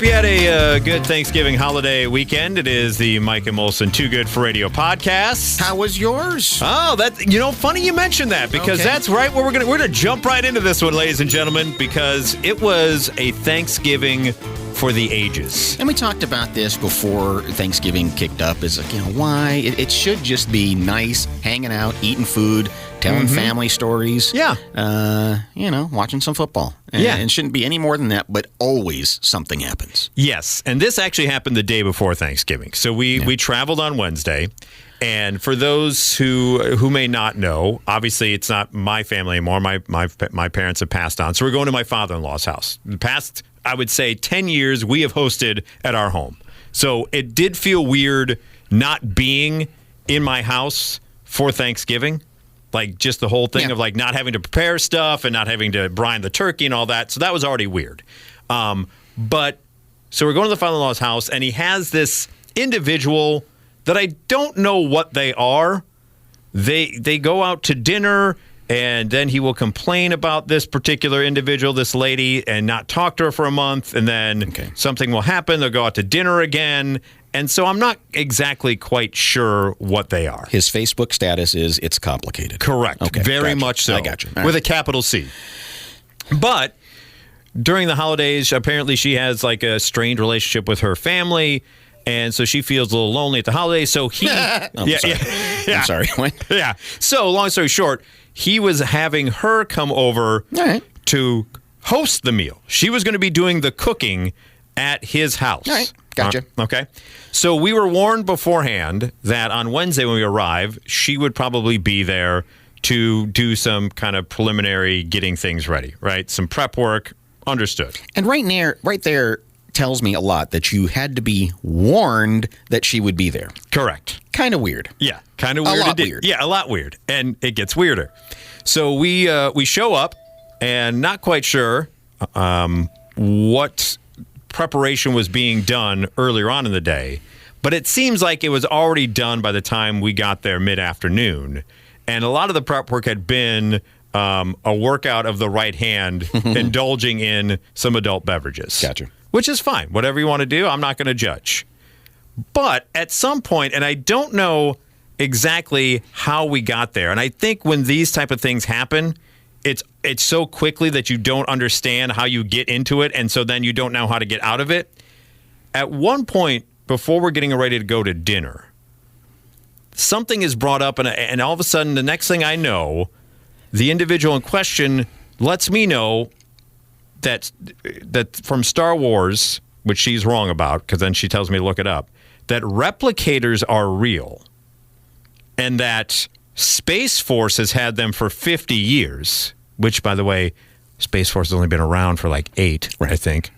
Hope you had a good Thanksgiving holiday weekend. It is the Mike and Molson Too Good for Radio podcast. How was yours? Oh, funny you mentioned that because that's right where we're gonna jump right into this one, ladies and gentlemen, because it was a Thanksgiving for the ages. And we talked about this before Thanksgiving kicked up. Is why it should just be nice, hanging out, eating food, telling family stories. Yeah. Watching some football. And it shouldn't be any more than that, but always something happens. Yes, and this actually happened the day before Thanksgiving. So we traveled on Wednesday. And for those who may not know, obviously it's not my family anymore. My parents have passed on. So we're going to my father-in-law's house. The past, I would say, 10 years we have hosted at our home. So it did feel weird not being in my house for Thanksgiving. Like just the whole thing of like not having to prepare stuff and not having to brine the turkey and all that. So that was already weird. But so we're going to the father-in-law's house and he has this individual that I don't know what they are. They go out to dinner and then he will complain about this particular individual, this lady, and not talk to her for a month. And then something will happen. They'll go out to dinner again. And so I'm not exactly quite sure what they are. His Facebook status is it's complicated. Correct. Okay, Very much so. I got you. With a capital C. But during the holidays, apparently she has like a strained relationship with her family. And so she feels a little lonely at the holidays. So he... I'm sorry. What? Yeah. So long story short, he was having her come over to host the meal. She was going to be doing the cooking at his house. All right. Gotcha. Okay. So we were warned beforehand that on Wednesday when we arrive, she would probably be there to do some kind of preliminary getting things ready, right? Some prep work. Understood. And right there tells me a lot that you had to be warned that she would be there. Correct. Kind of weird. Yeah. Kind of weird. A lot weird. Yeah, a lot weird. And it gets weirder. So we show up and not quite sure what preparation was being done earlier on in the day, but it seems like it was already done by the time we got there mid-afternoon. And a lot of the prep work had been a workout of the right hand, indulging in some adult beverages. Gotcha. Which is fine. Whatever you want to do, I'm not going to judge. But at some point, and I don't know exactly how we got there, and I think when these type of things happen, it's so quickly that you don't understand how you get into it, and so then you don't know how to get out of it. At one point, before we're getting ready to go to dinner, something is brought up, and all of a sudden, the next thing I know, the individual in question lets me know that from Star Wars, which she's wrong about, because then she tells me to look it up, that replicators are real, and that Space Force has had them for 50 years, which, by the way, Space Force has only been around for like 8, I think,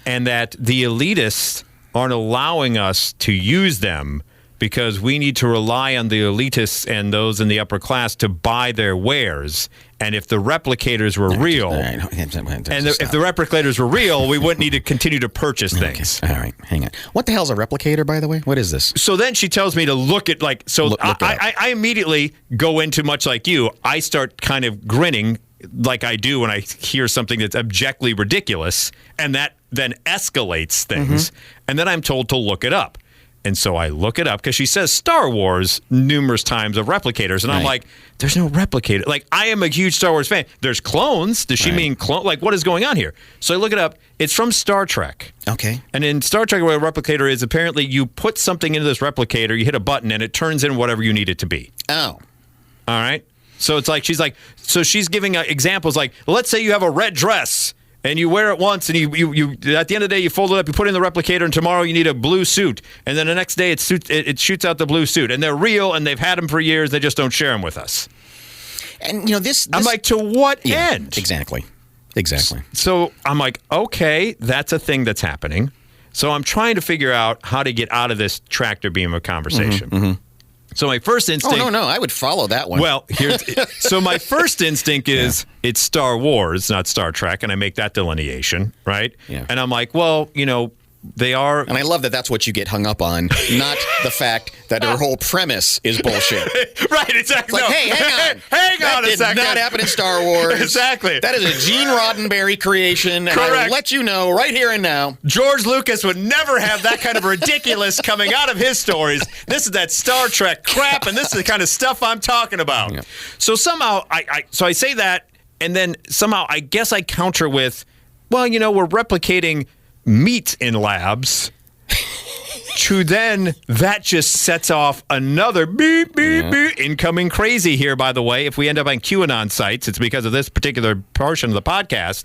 and that the elitists aren't allowing us to use them because we need to rely on the elitists and those in the upper class to buy their wares. And if the replicators were real, if the replicators were real, we wouldn't need to continue to purchase things. Okay. All right, hang on. What the hell's a replicator, by the way? What is this? So then she tells me to look at I immediately go into, much like you, I start kind of grinning like I do when I hear something that's objectively ridiculous, and that then escalates things. And then I'm told to look it up. And so I look it up because she says Star Wars numerous times of replicators. And I'm like, there's no replicator. Like, I am a huge Star Wars fan. There's clones. Does she mean clone? Like, what is going on here? So I look it up. It's from Star Trek. Okay. And in Star Trek, what a replicator is, apparently you put something into this replicator, you hit a button, and it turns in whatever you need it to be. Oh. All right. So it's like, she's giving examples like, let's say you have a red dress. And you wear it once, and you at the end of the day, you fold it up, you put it in the replicator, and tomorrow you need a blue suit. And then the next day, it shoots out the blue suit. And they're real, and they've had them for years. They just don't share them with us. And, this... I'm like, to what end? Exactly. So I'm like, okay, that's a thing that's happening. So I'm trying to figure out how to get out of this tractor beam of conversation. So my first instinct... Oh, no, I would follow that one. Well, so my first instinct is it's Star Wars, not Star Trek, and I make that delineation, right? Yeah. And I'm like, well, they are. And I love that that's what you get hung up on, not the fact that her whole premise is bullshit. Right, exactly. It's like, hey, hang on a second. That did not happen in Star Wars. Exactly. That is a Gene Roddenberry creation, and I will let you know right here and now. George Lucas would never have that kind of ridiculous coming out of his stories. This is that Star Trek crap, and this is the kind of stuff I'm talking about. Yeah. So somehow, I say that, and then somehow I guess I counter with, well, we're replicating meat in labs. To then, that just sets off another beep, beep, beep, incoming crazy here, by the way. If we end up on QAnon sites, it's because of this particular portion of the podcast.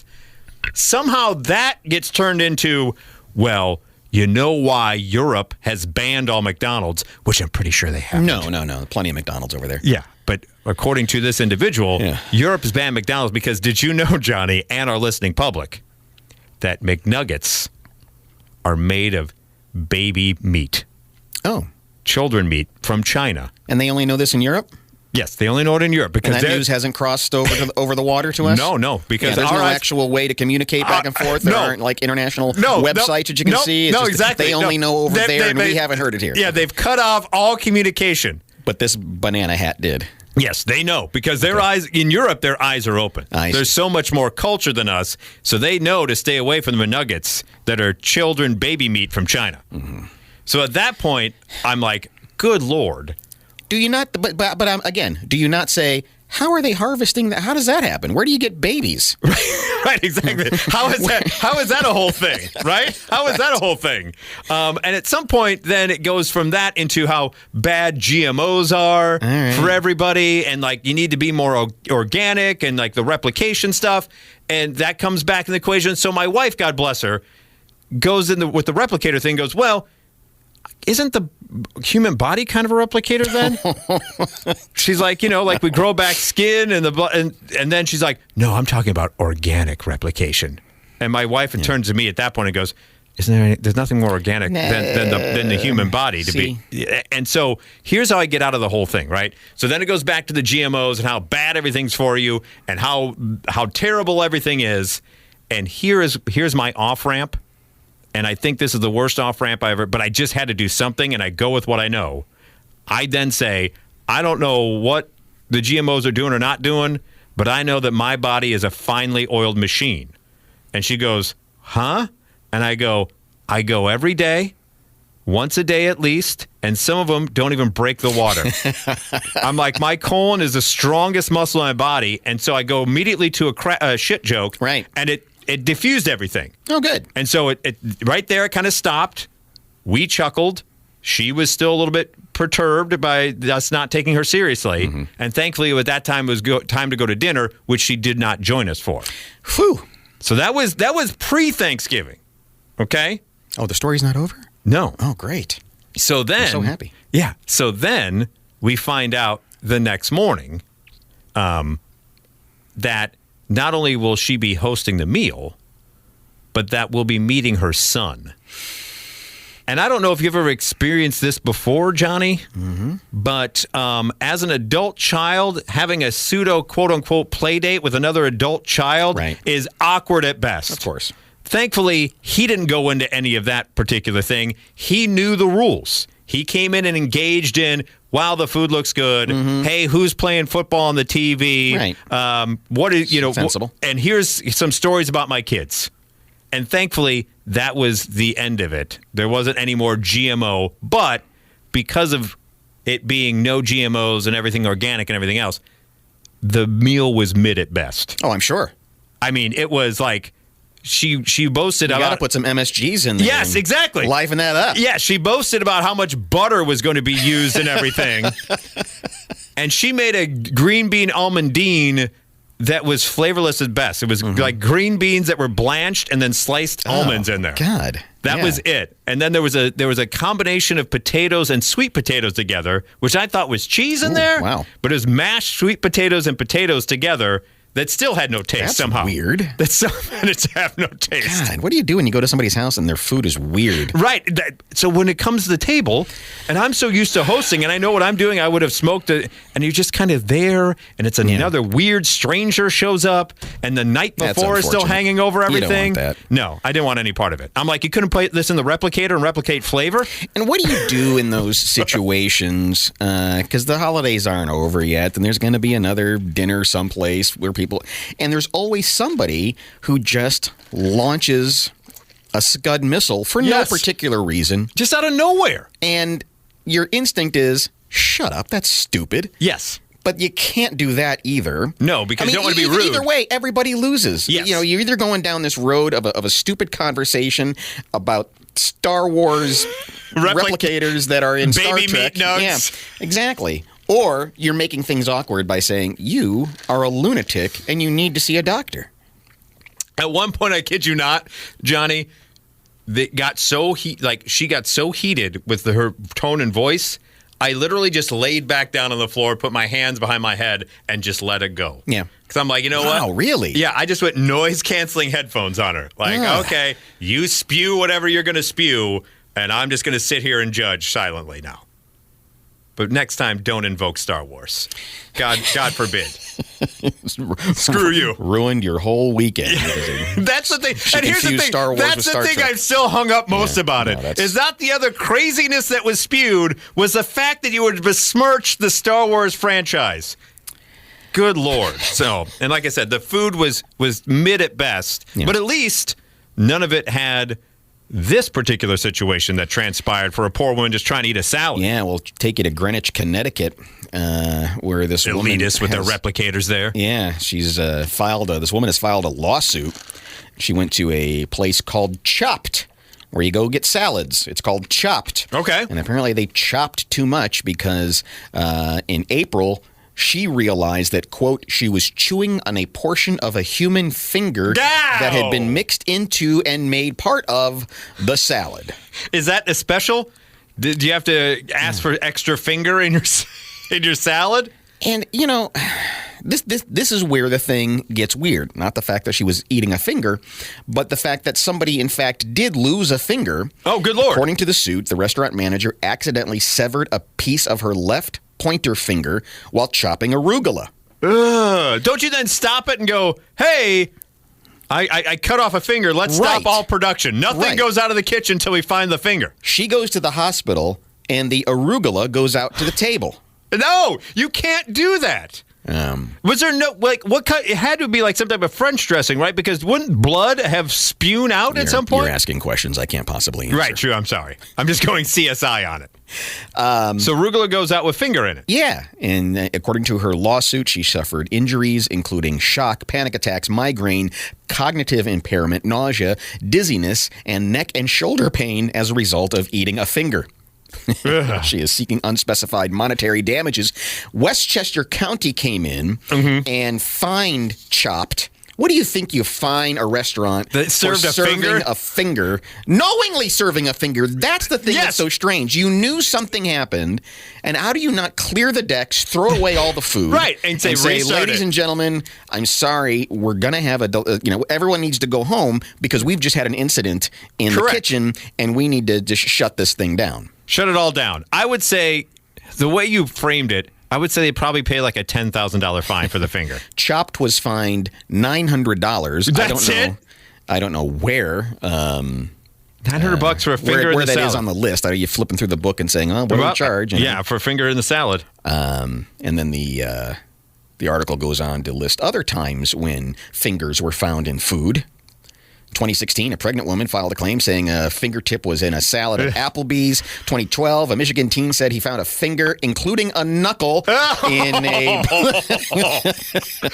Somehow that gets turned into, well, you know why Europe has banned all McDonald's, which I'm pretty sure they have. No. Plenty of McDonald's over there. Yeah, but according to this individual, Europe has banned McDonald's because did you know, Johnny, and our listening public, that McNuggets are made of baby meat. Oh. Children meat from China. And they only know this in Europe? Yes, they only know it in Europe. Because and that news hasn't crossed over the water to us? No, because there's no actual way to communicate back and forth. There aren't like international websites that you can see. It's just exactly. They only know over there, and we haven't heard it here. Yeah, they've cut off all communication. But this banana hat did. Yes, they know because their eyes in Europe, their eyes are open. There's so much more culture than us, so they know to stay away from the nuggets that are children baby meat from China. Mm-hmm. So at that point, I'm like, good Lord. Do you not? But again, do you not say, how are they harvesting that? How does that happen? Where do you get babies? Right, exactly. How is that a whole thing? Right? How is that a whole thing? And at some point, then it goes from that into how bad GMOs are for everybody, and like you need to be more organic, and like the replication stuff, and that comes back in the equation. So my wife, God bless her, goes in with the replicator thing. Goes, well, isn't the human body kind of a replicator then? She's like, like we grow back skin and and then she's like, no, I'm talking about organic replication. And my wife turns to me at that point and goes, there's nothing more organic than the human body to be. And so here's how I get out of the whole thing, right? So then it goes back to the GMOs and how bad everything's for you and how terrible everything is. And here's my off ramp. And I think this is the worst off-ramp I ever, but I just had to do something, and I go with what I know. I then say, I don't know what the GMOs are doing or not doing, but I know that my body is a finely oiled machine. And she goes, huh? And I go every day, once a day at least, and some of them don't even break the water. I'm like, my colon is the strongest muscle in my body, and so I go immediately to a shit joke, right? And it diffused everything. Oh, good. And so it right there, it kind of stopped. We chuckled. She was still a little bit perturbed by us not taking her seriously. Mm-hmm. And thankfully, at that time, it was time to go to dinner, which she did not join us for. Whew. So that was pre-Thanksgiving. Okay? Oh, the story's not over? No. Oh, great. So then... I'm so happy. Yeah. So then we find out the next morning that... not only will she be hosting the meal, but that we'll be meeting her son. And I don't know if you've ever experienced this before, Johnny, but as an adult child, having a pseudo quote-unquote play date with another adult child is awkward at best. Of course. Thankfully, he didn't go into any of that particular thing. He knew the rules. He came in and engaged in, wow, the food looks good. Mm-hmm. Hey, who's playing football on the TV? Right. What is, sensible. And here's some stories about my kids. And thankfully, that was the end of it. There wasn't any more GMO, but because of it being no GMOs and everything organic and everything else, the meal was mid at best. Oh, I'm sure. I mean, it was like, She boasted about... You got to put some MSGs in there. Yes, exactly. Liven that up. Yeah, she boasted about how much butter was going to be used and everything. And she made a green bean almondine that was flavorless at best. It was like green beans that were blanched and then sliced almonds in there. God. That was it. And then there was a combination of potatoes and sweet potatoes together, which I thought was cheese in there. Wow. But it was mashed sweet potatoes and potatoes together that still had no taste That's somehow. weird. That somehow had to have no taste. God, what do you do when you go to somebody's house and their food is weird? Right. So when it comes to the table, and I'm so used to hosting, and I know what I'm doing, I would have smoked it, and you're just kind of there, and it's another weird stranger shows up, and the night before is still hanging over everything. You don't want that. No, I didn't want any part of it. I'm like, you couldn't put this in the replicator and replicate flavor? And what do you do in those situations? Because the holidays aren't over yet, and there's going to be another dinner someplace where people... And there's always somebody who just launches a Scud missile for no particular reason. Just out of nowhere. And your instinct is, shut up, that's stupid. Yes. But you can't do that either. No, because you don't want to be rude. Either way, everybody loses. Yes. You know, you're either going down this road of a stupid conversation about Star Wars replicators that are in Star Trek. Meat nugs. Yeah, exactly. Or you're making things awkward by saying, you are a lunatic and you need to see a doctor. At one point, I kid you not, Johnny, she got so heated with her tone and voice, I literally just laid back down on the floor, put my hands behind my head, and just let it go. Yeah. Because I'm like, you know what? Wow, really? Yeah, I just went noise-canceling headphones on her. Like, okay, you spew whatever you're going to spew, and I'm just going to sit here and judge silently now. But next time, don't invoke Star Wars. God forbid. Screw you. Ruined your whole weekend. That's the thing. And here's the thing. Star Wars That's with the Star thing Trek. I've still hung up most about it. Is not the other craziness that was spewed, was the fact that you would besmirch the Star Wars franchise. Good Lord. So, and like I said, the food was mid at best, but at least none of it had this particular situation that transpired for a poor woman just trying to eat a salad. Yeah, we'll take you to Greenwich, Connecticut, where this woman elitist with their replicators there. Yeah, she's this woman has filed a lawsuit. She went to a place called Chopped, where you go get salads. It's called Chopped. Okay. And apparently they chopped too much because in April, she realized that, quote, she was chewing on a portion of a human finger that had been mixed into and made part of the salad. Is that a special? Do you have to ask for extra finger in your salad? And, you know, this is where the thing gets weird. Not the fact that she was eating a finger, but the fact that somebody, in fact, did lose a finger. Oh, good Lord. According to the suit, the restaurant manager accidentally severed a piece of her left pointer finger while chopping arugula. Don't you then stop it and go, hey, I cut off a finger. Let's stop all production. Nothing goes out of the kitchen until we find the finger. She goes to the hospital, and the arugula goes out to the table. No, you can't do that. Was there no, like, what kind? It had to be like some type of French dressing, right? Because wouldn't blood have spewed out at some point? You're asking questions I can't possibly answer. Right, true. I'm sorry. I'm just going CSI on it. So arugula goes out with finger in it. Yeah, and according to her lawsuit, she suffered injuries including shock, panic attacks, migraine, cognitive impairment, nausea, dizziness, and neck and shoulder pain as a result of eating a finger. She is seeking unspecified monetary damages. Westchester County came in and fined Chopped. What do you think you fine a restaurant that served for serving a finger? Knowingly serving a finger. That's the thing that's so strange. You knew something happened, and how do you not clear the decks, throw away all the food, right, and say ladies and gentlemen, I'm sorry, we're going to have everyone needs to go home because we've just had an incident in the kitchen, and we need to just shut this thing down. Shut it all down. I would say, the way you framed it, I would say they probably pay like a $10,000 fine for the finger. Chopped was fined $900. That's it? I don't know where. $900 for a finger in the salad. Where that is on the list. Are you flipping through the book and saying, what are we charge? Yeah, for a finger in the salad. And then the article goes on to list other times when fingers were found in food. 2016, a pregnant woman filed a claim saying a fingertip was in a salad at Applebee's. 2012, a Michigan teen said he found a finger, including a knuckle, in a...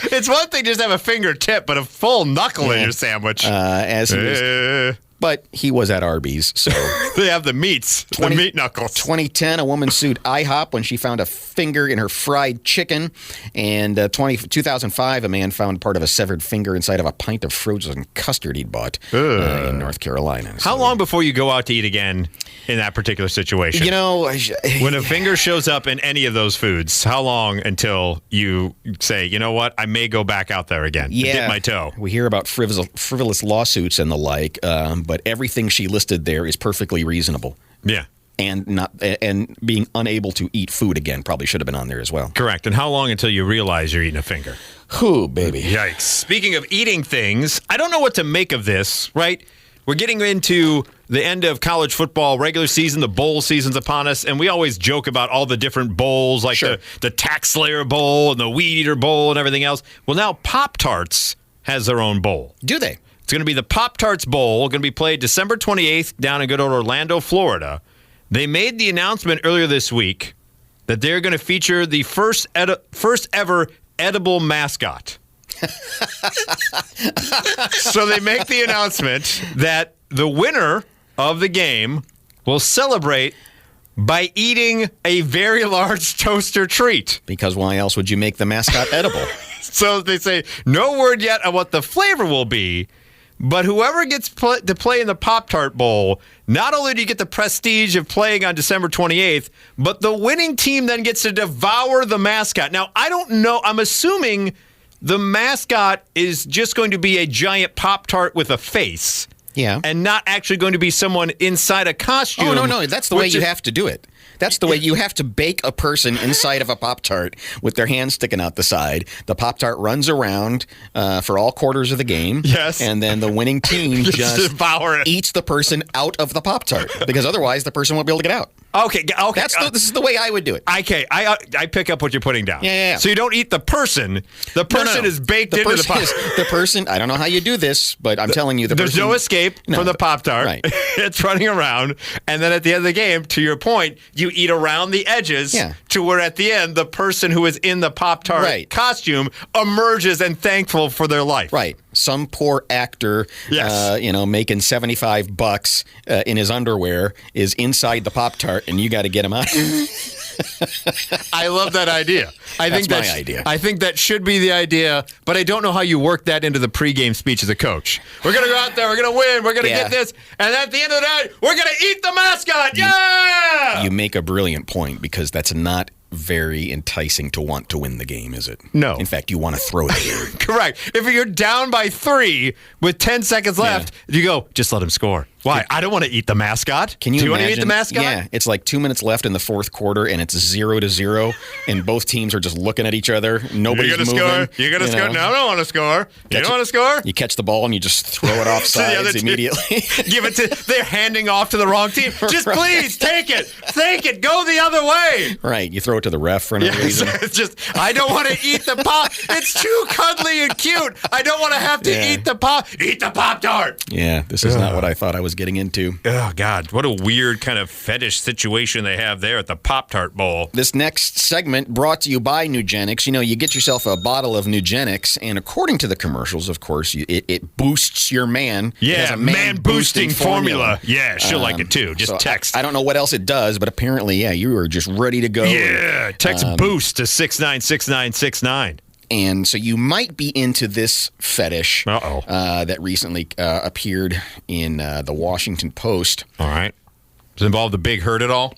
It's one thing just to have a fingertip, but a full knuckle in your sandwich. As he was but he was at Arby's, so. They have the meats, the meat knuckles. 2010, a woman sued IHOP when she found a finger in her fried chicken. And 2005, a man found part of a severed finger inside of a pint of frozen custard he'd bought in North Carolina. How long before you go out to eat again in that particular situation? You know, when a finger shows up in any of those foods, how long until you say, you know what, I may go back out there again and dip my toe? We hear about frivolous lawsuits and the like, but everything she listed there is perfectly reasonable. Yeah. And being unable to eat food again probably should have been on there as well. Correct. And how long until you realize you're eating a finger? Ooh, baby. Yikes. Speaking of eating things, I don't know what to make of this, right? We're getting into the end of college football regular season. The bowl season's upon us, and we always joke about all the different bowls, like the Tax Slayer Bowl and the Weed Eater Bowl and everything else. Well, now Pop-Tarts has their own bowl. Do they? It's going to be the Pop-Tarts Bowl, going to be played December 28th down in good old Orlando, Florida. They made the announcement earlier this week that they're going to feature the first ever edible mascot. So they make the announcement that the winner of the game will celebrate by eating a very large toaster treat. Because why else would you make the mascot edible? So they say no word yet on what the flavor will be, but whoever gets to play in the Pop-Tart Bowl, not only do you get the prestige of playing on December 28th, but the winning team then gets to devour the mascot. Now, I don't know. I'm assuming the mascot is just going to be a giant Pop-Tart with a face. Yeah. And not actually going to be someone inside a costume. Oh, no. That's the way you have to do it. That's the way you have to bake a person inside of a Pop-Tart with their hands sticking out the side. The Pop-Tart runs around for all quarters of the game. Yes. And then the winning team just devour it. Eats the person out of the Pop-Tart because otherwise the person won't be able to get out. Okay. This is the way I would do it. Okay, I pick up what you're putting down. Yeah. So you don't eat the person. The person is baked into the Pop-Tart. The person, I don't know how you do this, but I'm telling you, there's no escape from the Pop-Tart. Right. It's running around. And then at the end of the game, to your point, you eat around the edges to where at the end, the person who is in the Pop-Tart costume emerges and thankful for their life. Right. Some poor actor, making $75 in his underwear is inside the Pop-Tart, and you got to get him out. I love that idea. That's my idea. I think that should be the idea, but I don't know how you work that into the pregame speech as a coach. We're going to go out there, we're going to win, we're going to get this, and at the end of the night, we're going to eat the mascot. Yeah! You make a brilliant point because that's not very enticing to want to win the game, is it? No. In fact, you want to throw the game. Correct. If you're down by 3 with 10 seconds left, you go, just let him score. Why? I don't want to eat the mascot. Can you Do you imagine? Want to eat the mascot? Yeah. It's like 2 minutes left in the fourth quarter, and it's 0-0, and both teams are just looking at each other. Nobody's moving. You're going to score? No, I don't want to score. You don't want to score? You catch the ball, and you just throw it off sides immediately. Give it to. They're handing off to the wrong team. Just please take it. Take it. Go the other way. Right. You throw it to the ref for no reason. It's just, I don't want to eat the pop. It's too cuddly and cute. I don't want to have to eat the pop. Eat the Pop-Tart. Yeah, this is not what I thought I was getting into. Oh, God. What a weird kind of fetish situation they have there at the Pop-Tart Bowl. This next segment brought to you by Nugenics. You know, you get yourself a bottle of Nugenics, and according to the commercials, of course, it boosts your man. Yeah, it has a man-boosting formula. Yeah, she'll like it, too. Just text. I don't know what else it does, but apparently, you are just ready to go. Yeah, text BOOST to 696969. And so you might be into this fetish that recently appeared in the Washington Post. All right. Does it involve the big hurt at all?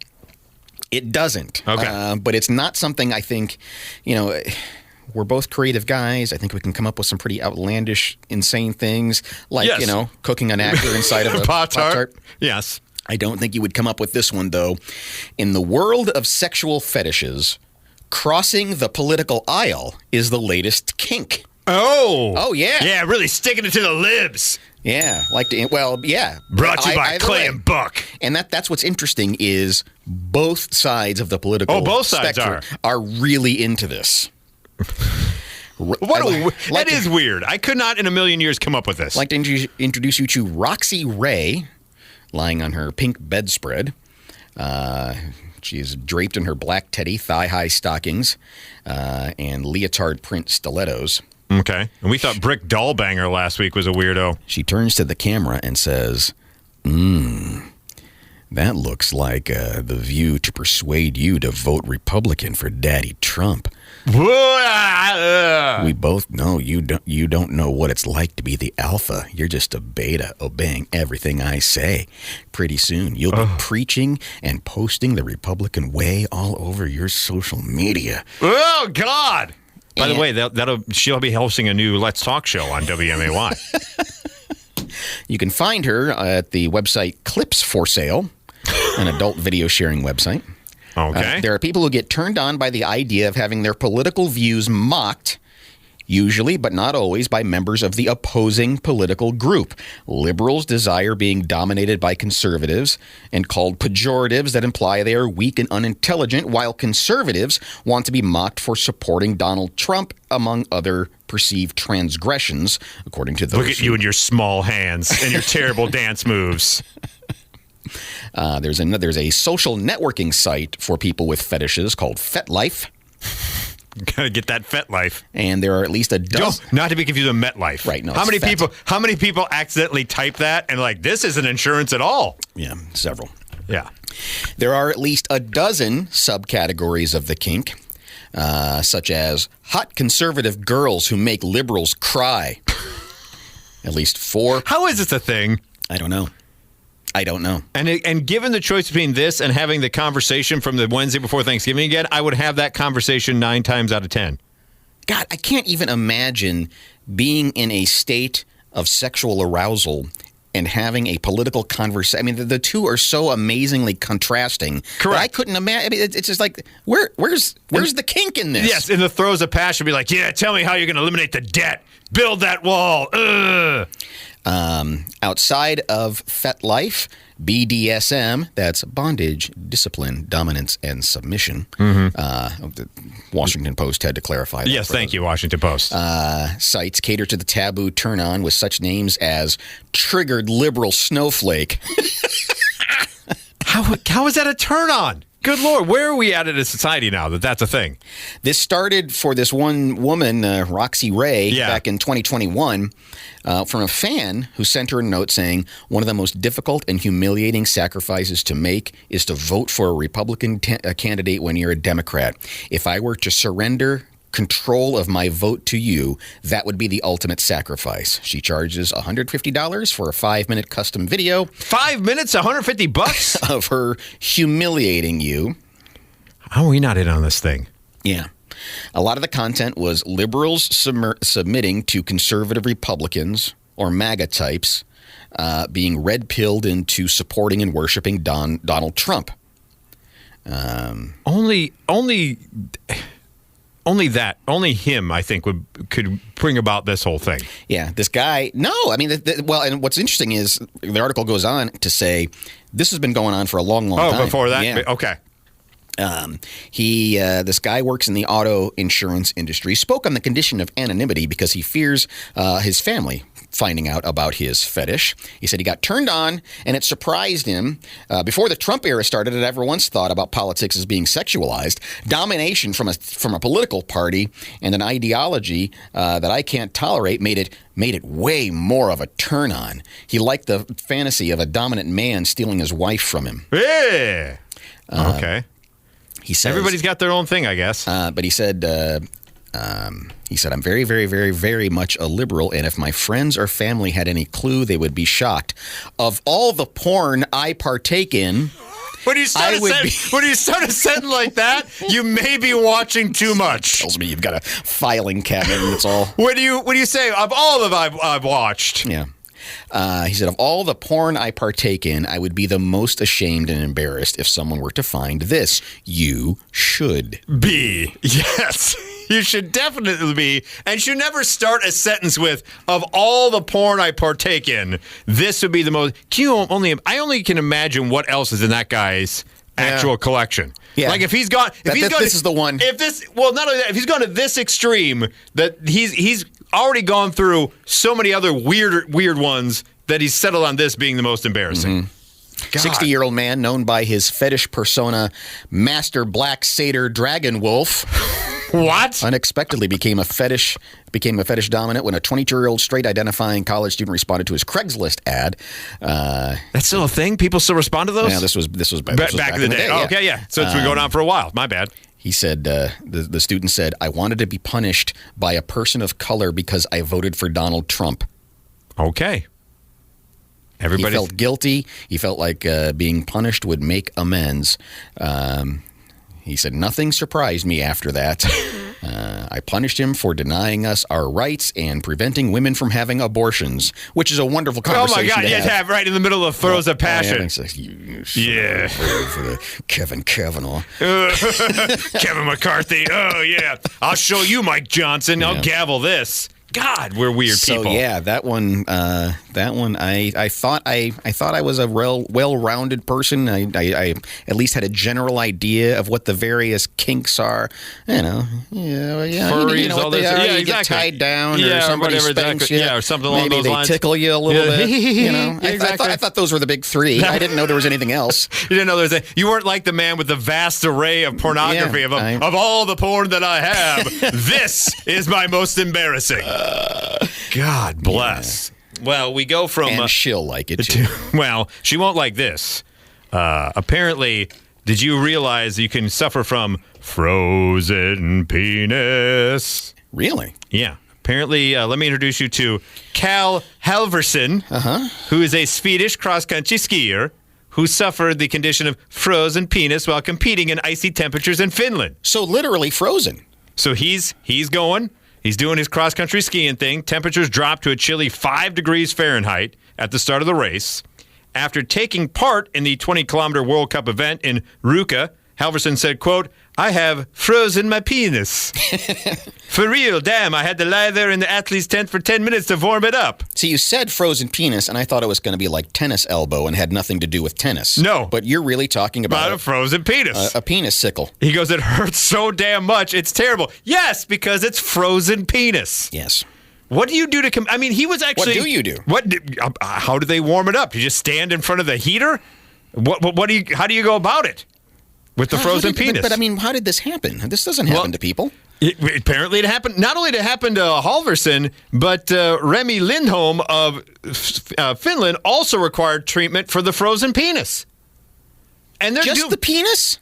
It doesn't. Okay. But it's not something I think, we're both creative guys. I think we can come up with some pretty outlandish, insane things like, cooking an actor inside of a Pop-Tart. Yes. I don't think you would come up with this one, though. In the world of sexual fetishes, crossing the political aisle is the latest kink. Oh, yeah. Yeah, really sticking it to the libs. Yeah, Brought to you by Clay and Buck. And that's what's interesting is both sides of the political both sides are really into this. That is weird. I could not in a million years come up with this. I'd like to introduce you to Roxy Ray, lying on her pink bedspread. She is draped in her black teddy thigh-high stockings and leotard print stilettos. Okay. And we thought Brick Dollbanger last week was a weirdo. She turns to the camera and says, That looks like the view to persuade you to vote Republican for Daddy Trump. We both know you don't know what it's like to be the alpha. You're just a beta obeying everything I say. Pretty soon you'll be preaching and posting the Republican way all over your social media. Oh God! By the way, she'll be hosting a new Let's Talk show on WMAY. You can find her at the website Clips for Sale, an adult video sharing website. Okay. There are people who get turned on by the idea of having their political views mocked, usually, but not always, by members of the opposing political group. Liberals desire being dominated by conservatives and called pejoratives that imply they are weak and unintelligent, while conservatives want to be mocked for supporting Donald Trump, among other perceived transgressions, according to those. Look at you and your small hands and your terrible dance moves. There's a social networking site for people with fetishes called FetLife. Gotta get that FetLife. And there are at least a dozen. Not to be confused with MetLife. Right. No. How many people accidentally type that and like, this isn't insurance at all? Yeah, several. Yeah. There are at least a dozen subcategories of the kink, such as hot conservative girls who make liberals cry. At least 4. How is this a thing? I don't know. And given the choice between this and having the conversation from the Wednesday before Thanksgiving again, I would have that conversation 9 times out of 10. God, I can't even imagine being in a state of sexual arousal and having a political conversation. I mean, the two are so amazingly contrasting. Correct. I couldn't imagine. I mean, it's just like, where's the kink in this? Yes, in the throes of passion, be like, yeah, tell me how you're going to eliminate the debt. Build that wall. Ugh. Outside of FetLife, BDSM, that's bondage, discipline, dominance, and submission. The Washington Post had to clarify that. Yes, thank you, Washington Post. Sites cater to the taboo turn-on with such names as Triggered Liberal Snowflake. How is that a turn-on? Good Lord, where are we at in a society now that that's a thing? This started for this one woman, Roxy Ray, back in 2021, from a fan who sent her a note saying, one of the most difficult and humiliating sacrifices to make is to vote for a Republican candidate when you're a Democrat. If I were to surrender control of my vote to you, that would be the ultimate sacrifice. She charges $150 for a 5-minute custom video. 5 minutes, $150 of her humiliating you. How are we not in on this thing? Yeah. A lot of the content was liberals submitting to conservative Republicans or MAGA types being red-pilled into supporting and worshiping Donald Trump. Only him, I think, could bring about this whole thing. Yeah, this guy. No, I mean, and what's interesting is the article goes on to say this has been going on for a long time. Oh, before that? Yeah. Okay. This guy works in the auto insurance industry, spoke on the condition of anonymity because he fears his family finding out about his fetish. He said he got turned on, and it surprised him. Before the Trump era started, it ever once thought about politics as being sexualized. Domination from a political party and an ideology that I can't tolerate made it way more of a turn on. He liked the fantasy of a dominant man stealing his wife from him. Yeah. Okay. He says, everybody's got their own thing, I guess. But he said, I'm very, very, very, very much a liberal, and if my friends or family had any clue, they would be shocked. Of all the porn I partake in, when you start a sentence like that, you may be watching too much. Tells me you've got a filing cabinet, and it's all. What do you say? Of all of I've watched. Yeah. He said, of all the porn I partake in, I would be the most ashamed and embarrassed if someone were to find this. You should be. Yes, you should definitely be. And should never start a sentence with, of all the porn I partake in, this would be the most. I only can imagine what else is in that guy's actual collection. Yeah. Like if he's gone. This is the one. Not only that, if he's gone to this extreme, that he's already gone through so many other weird ones that he's settled on this being the most embarrassing. Mm-hmm. 60-year-old man known by his fetish persona, Master Black Satyr Dragon Wolf. What? Unexpectedly became a fetish dominant when a 22-year-old straight identifying college student responded to his Craigslist ad. That's still a thing? People still respond to those? Yeah, this was back in the day. Yeah. Okay, yeah. So it's been going on for a while. My bad. He said, the student said, I wanted to be punished by a person of color because I voted for Donald Trump. Okay. He felt guilty. He felt like being punished would make amends. He said, nothing surprised me after that. I punished him for denying us our rights and preventing women from having abortions, which is a wonderful conversation. Oh, my God. To have right in the middle of throes of passion. Yeah. For Kevin Kavanaugh. Kevin McCarthy. Oh, yeah. I'll show you, Mike Johnson. I'll gavel this. God, we're weird people. So yeah, that one. I thought I was a well-rounded person. I at least had a general idea of what the various kinks are. Furries, you know what they are. You get tied down, or somebody spanks you, or something along maybe those lines. Maybe they tickle you a little bit. Exactly. I thought those were the big three. I didn't know there was anything else. You didn't know you weren't like the man with the vast array of pornography of all the porn that I have. This is my most embarrassing. God bless. Yeah. Well, we go from... And she'll like it, too. Well, she won't like this. Apparently, did you realize you can suffer from frozen penis? Really? Yeah. Apparently, let me introduce you to Cal Halverson, who is a Swedish cross-country skier who suffered the condition of frozen penis while competing in icy temperatures in Finland. So literally frozen. So he's going... He's doing his cross-country skiing thing. Temperatures dropped to a chilly 5 degrees Fahrenheit at the start of the race. After taking part in the 20-kilometer World Cup event in Ruka, Halverson said, quote, I have frozen my penis. For real, damn, I had to lie there in the athlete's tent for 10 minutes to warm it up. See, you said frozen penis, and I thought it was going to be like tennis elbow and had nothing to do with tennis. No. But you're really talking about a frozen penis. A penis sickle. He goes, it hurts so damn much, it's terrible. Yes, because it's frozen penis. Yes. What do you do to... I mean, he was actually... What do you do? How do they warm it up? Do you just stand in front of the heater? How do you go about it? With the frozen penis. But I mean, how did this happen? This doesn't happen to people. Apparently it happened. Not only did it happen to Halverson, but Remy Lindholm of Finland also required treatment for the frozen penis. And just the penis?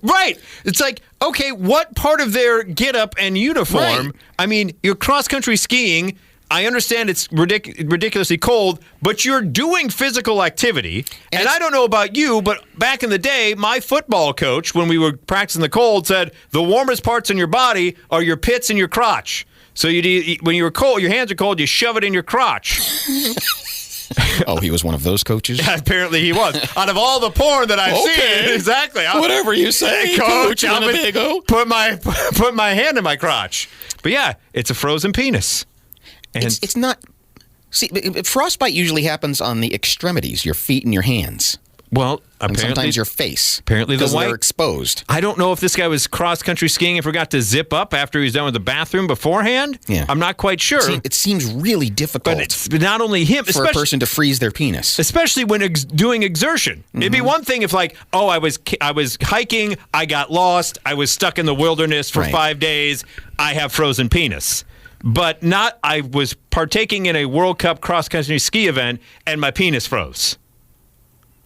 Right. It's like, okay, what part of their get-up and uniform? Right. I mean, you're cross-country skiing. I understand it's ridiculously cold, but you're doing physical activity. And I don't know about you, but back in the day, my football coach, when we were practicing the cold, said the warmest parts in your body are your pits and your crotch. So when you're cold, your hands are cold, you shove it in your crotch. Oh, he was one of those coaches? Apparently he was. Out of all the porn that I've seen, exactly. Whatever you say, Coach. I'll put my hand in my crotch. But yeah, it's a frozen penis. And it's not... See, frostbite usually happens on the extremities, your feet and your hands. Well, and sometimes your face. Apparently because they're exposed. I don't know if this guy was cross-country skiing and forgot to zip up after he was done with the bathroom beforehand. Yeah. I'm not quite sure. It seems really difficult. But it's not only him. For a person to freeze their penis. Especially when doing exertion. Mm-hmm. It'd be one thing if I was hiking, I got lost, I was stuck in the wilderness for 5 days, I have frozen penis. But I was partaking in a World Cup cross-country ski event and my penis froze.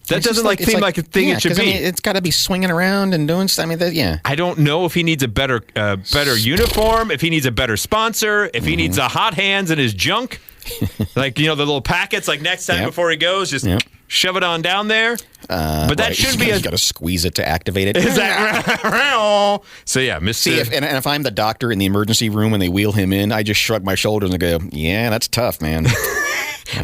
That doesn't seem like a thing it should be. It's got to be swinging around and doing stuff. I don't know if he needs a better uniform, if he needs a better sponsor, if he needs a hot hands in his junk. The little packets, next time before he goes, just shove it on down there. But that should be you got to squeeze it to activate it. Is that So yeah, Mr. See, if I'm the doctor in the emergency room and they wheel him in, I just shrug my shoulders and go, "Yeah, that's tough, man."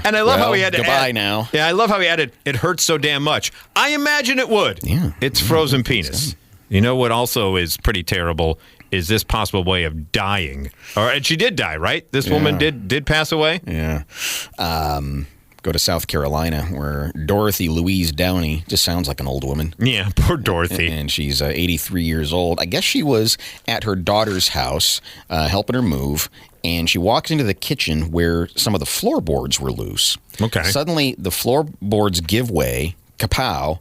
And I love how he had to goodbye add, now. Yeah, I love how he added, it hurts so damn much. I imagine it would. Yeah. It's frozen penis. You know what also is pretty terrible is this possible way of dying. And she did die, right? This woman did pass away? Yeah. Go to South Carolina, where Dorothy Louise Downey just sounds like an old woman. Yeah, poor Dorothy. And she's 83 years old. I guess she was at her daughter's house helping her move, and she walks into the kitchen where some of the floorboards were loose. Okay. Suddenly, the floorboards give way, kapow,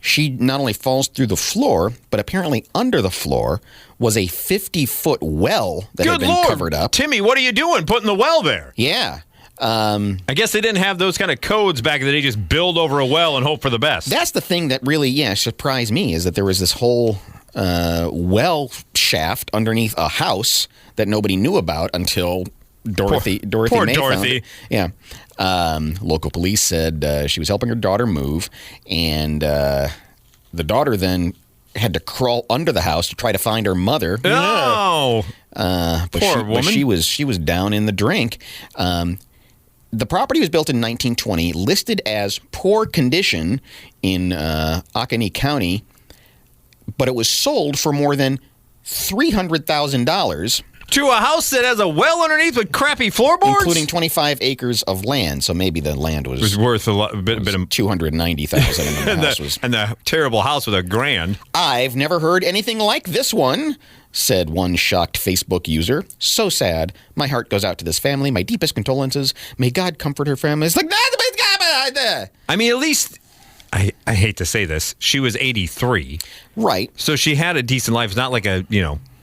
she not only falls through the floor, but apparently under the floor was a 50-foot well that had Good been Lord. covered up. Timmy, what are you doing putting the well there? Yeah. I guess they didn't have those kind of codes back in the day. Just build over a well and hope for the best. That's the thing that really, surprised me is that there was this whole well shaft underneath a house that nobody knew about until Dorothy poor May Dorothy. found it. Yeah. Local police said she was helping her daughter move, and the daughter then had to crawl under the house to try to find her mother. Oh, But poor woman. she was down in the drink. The property was built in 1920, listed as poor condition in Oconee County, but it was sold for more than $300,000, to a house that has a well underneath with crappy floorboards? including 25 acres of land. So maybe the land It was worth a bit of $290,000, and the house was. and the terrible house with $1,000. I've never heard anything like this one, said one shocked Facebook user. So sad. My heart goes out to this family. My deepest condolences. May God comfort her family. It's like, I mean, at least, I hate to say this, she was 83. right. So she had a decent life. It's not like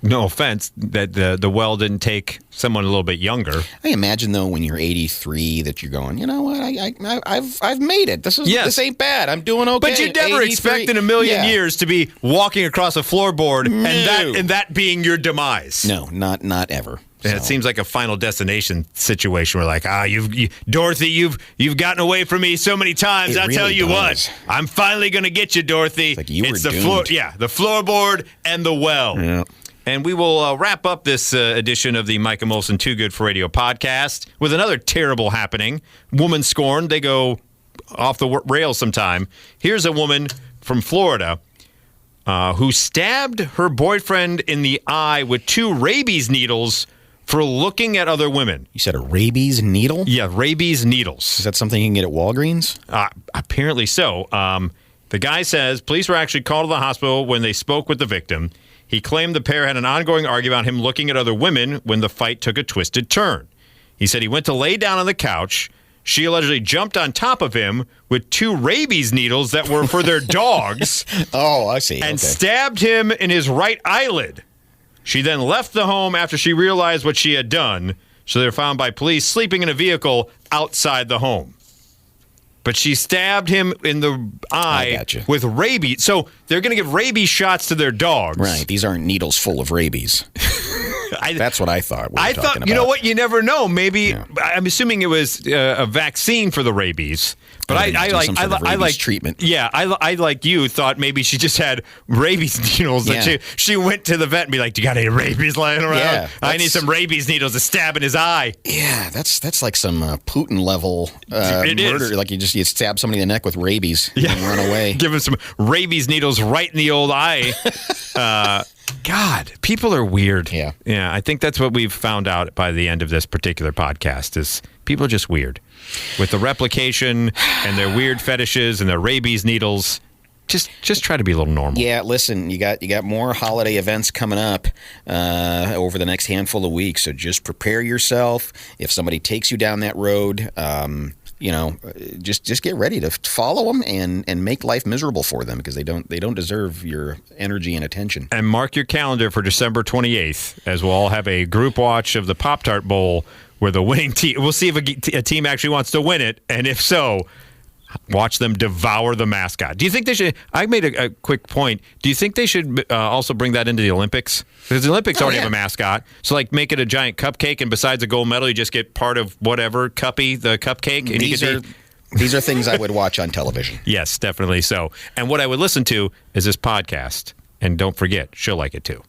no offense, that the well didn't take someone a little bit younger. I imagine though, when you're 83, that you're going, you know what? I've made it. This ain't bad. I'm doing okay. But you'd never 83. expect in a million years to be walking across a floorboard No. and that being your demise. No, not ever. And it seems like a Final Destination situation where, like, Dorothy, you've gotten away from me so many times. It I'll tell really you does. what, I'm finally going to get you, Dorothy. It's like you were the doomed. the floorboard and the well. Yeah. And we will wrap up this edition of the Mike and Molson Too Good for Radio podcast with another terrible happening. Woman scorned. They go off the rails sometime. Here's a woman from Florida who stabbed her boyfriend in the eye with 2 rabies needles for looking at other women. You said a rabies needle? Yeah, rabies needles. Is that something you can get at Walgreens? Apparently so. The guy says police were actually called to the hospital when they spoke with the victim. He claimed the pair had an ongoing argument about him looking at other women when the fight took a twisted turn. He said he went to lay down on the couch. She allegedly jumped on top of him with 2 rabies needles that were for their dogs. Oh, I see. And stabbed him in his right eyelid. She then left the home after she realized what she had done. So they were found by police sleeping in a vehicle outside the home. But she stabbed him in the eye with rabies. So they're going to give rabies shots to their dogs. Right. These aren't needles full of rabies. That's what I thought. I thought, you know what? You never know. Maybe I'm assuming it was a vaccine for the rabies. But I like treatment. Yeah, I like you thought maybe she just had rabies needles. That she went to the vet and be like, "Do you got any rabies lying around? Yeah, I need some rabies needles to stab in his eye." Yeah, that's like some Putin level murder. Is. Like you stab somebody in the neck with rabies and run away. Give him some rabies needles right in the old eye. God, people are weird. Yeah. I think that's what we've found out by the end of this particular podcast is people are just weird. With the replication and their weird fetishes and their rabies needles, just try to be a little normal. Yeah, listen, you got more holiday events coming up over the next handful of weeks, so just prepare yourself. If somebody takes you down that road, just get ready to follow them and make life miserable for them because they don't deserve your energy and attention. And mark your calendar for December 28th as we'll all have a group watch of the Pop-Tart Bowl where the winning team, we'll see if a team actually wants to win it, and if so, watch them devour the mascot. Do you think they should, I made a quick point, do you think they should also bring that into the Olympics? Because the Olympics already have a mascot, so like make it a giant cupcake, and besides a gold medal, you just get part of whatever, the cupcake. And these are things I would watch on television. Yes, definitely so. And what I would listen to is this podcast, and don't forget, she'll like it too.